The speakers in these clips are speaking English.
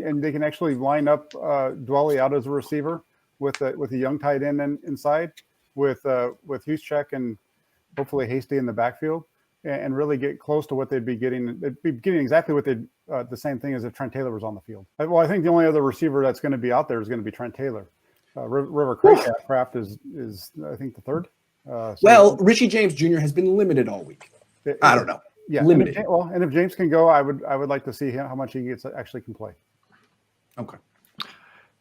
and they can actually line up Dwelly out as a receiver with a young tight end inside with Juszczyk and hopefully Hasty in the backfield, and really get close to what they'd be getting. They'd be getting exactly what they'd the same thing as if Trent Taylor was on the field. Well, I think the only other receiver that's going to be out there is going to be Trent Taylor. River Craycraft is I think the third. Well, Richie James Jr. has been limited all week. I don't know. Yeah, limited. And if James can go, I would like to see how much he actually can play. Okay.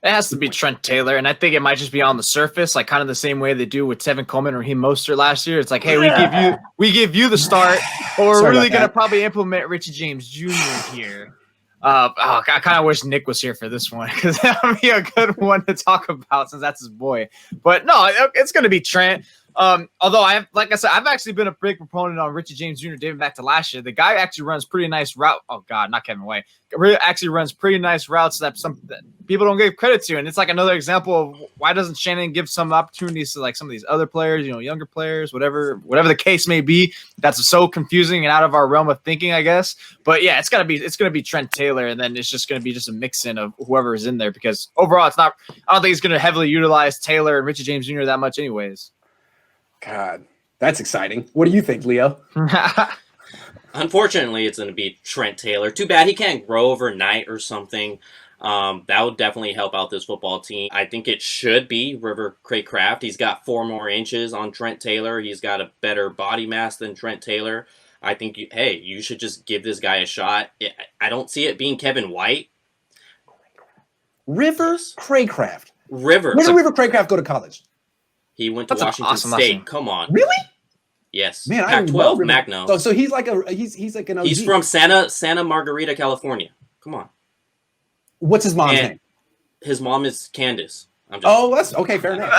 It has to be Trent Taylor, and I think it might just be on the surface, like kind of the same way they do with Tevin Coleman or Raheem Mostert last year. It's like, hey, we give you the start, or we're really going to probably implement Richie James Jr. here. I kind of wish Nick was here for this one because that would be a good one to talk about since that's his boy. But no, it's going to be Trent. Although I've actually been a big proponent on Richie James Jr. dating back to last year. The guy actually runs pretty nice route. Oh God, not Kevin Way. Actually runs pretty nice routes that people don't give credit to. And it's like another example of why doesn't Shannon give some opportunities to like some of these other players, younger players, whatever the case may be. That's so confusing and out of our realm of thinking, I guess. But yeah, it's gonna be Trent Taylor, and then it's just gonna be just a mix-in of whoever is in there because overall I don't think it's gonna heavily utilize Taylor and Richie James Jr. that much anyways. God, that's exciting. What do you think, Leo? Unfortunately, it's going to be Trent Taylor. Too bad he can't grow overnight or something. That would definitely help out this football team. I think it should be River Craycraft. He's got 4 more inches on Trent Taylor. He's got a better body mass than Trent Taylor. I think, you should just give this guy a shot. I don't see it being Kevin White. River Craycraft. Where did River Craycraft go to college? He went to Washington State. Lesson. Come on. Really? Yes. Man, Pac-12, Magno. So he's like an OG. He's from Santa Margarita, California. Come on. What's his mom's name? His mom is Candace. That's okay. Fair enough.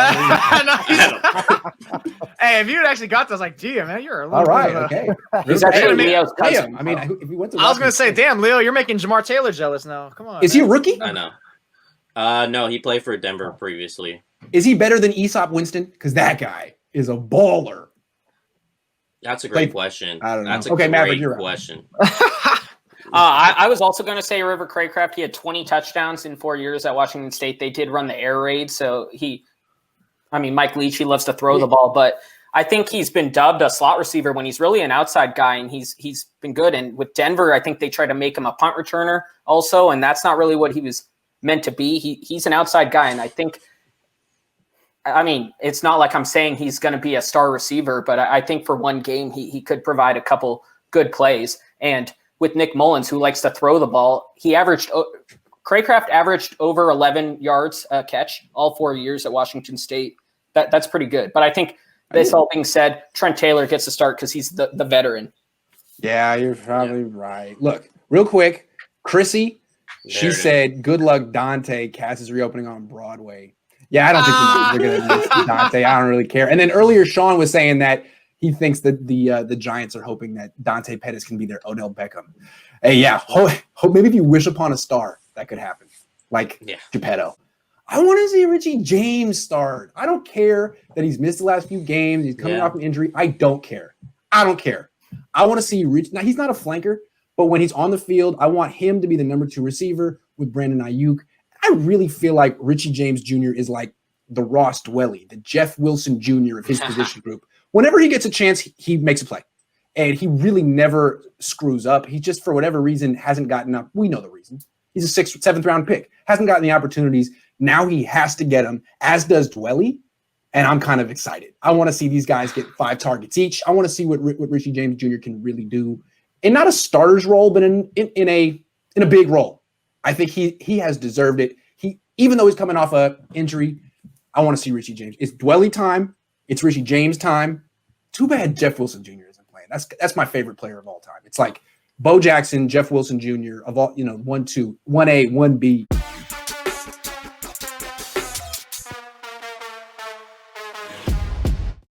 Hey, if you had actually got this, like, gee, man, you're a little all right. Okay. He's actually Leo's cousin. I mean, if he went to, I was gonna say, damn, Leo, you're making Jamar Taylor jealous now. Come on. Is he a rookie? I know. No, he played for Denver previously. Is he better than Aesop Winston? Because that guy is a baller. That's a great question. I don't know. That's a okay, great Maverick, you're question. I was also going to say River Craycraft. He had 20 touchdowns in 4 years at Washington State. They did run the air raid, so Mike Leach, he loves to throw the ball, but I think he's been dubbed a slot receiver when he's really an outside guy, and he's been good. And with Denver, I think they tried to make him a punt returner also, and that's not really what he was meant to be. He's an outside guy, and I think – it's not like I'm saying he's going to be a star receiver, but I think for one game he could provide a couple good plays. And with Nick Mullins, who likes to throw the ball, Craycraft averaged over 11 yards a catch all 4 years at Washington State. That's pretty good. But I think this all being said, Trent Taylor gets to start because he's the veteran. Yeah, you're probably right. Look, real quick, Chrissy, she said, good luck, Dante. Cass is reopening on Broadway. Yeah, I don't think they're going to miss Dante. I don't really care. And then earlier, Sean was saying that he thinks that the Giants are hoping that Dante Pettis can be their Odell Beckham. Hey, yeah, maybe if you wish upon a star, that could happen. Like Geppetto. I want to see Richie James start. I don't care that he's missed the last few games. He's coming off an injury. I don't care. I want to see Rich. Now, he's not a flanker, but when he's on the field, I want him to be the number 2 receiver with Brandon Ayuk. I really feel like Richie James Jr. is like the Ross Dwelly, the Jeff Wilson Jr. of his position group. Whenever he gets a chance, he makes a play. And he really never screws up. He just, for whatever reason, hasn't gotten up. We know the reason. He's a 6th, 7th round pick. Hasn't gotten the opportunities. Now he has to get them, as does Dwelly. And I'm kind of excited. I want to see these guys get 5 targets each. I want to see what Richie James Jr. can really do. In not a starter's role, but in a big role. I think he has deserved it. Even though he's coming off a injury, I want to see Richie James. It's Dwelly time. It's Richie James time. Too bad Jeff Wilson Jr. isn't playing. That's my favorite player of all time. It's like Bo Jackson, Jeff Wilson Jr. of all, 1, 2, 1A, 1B.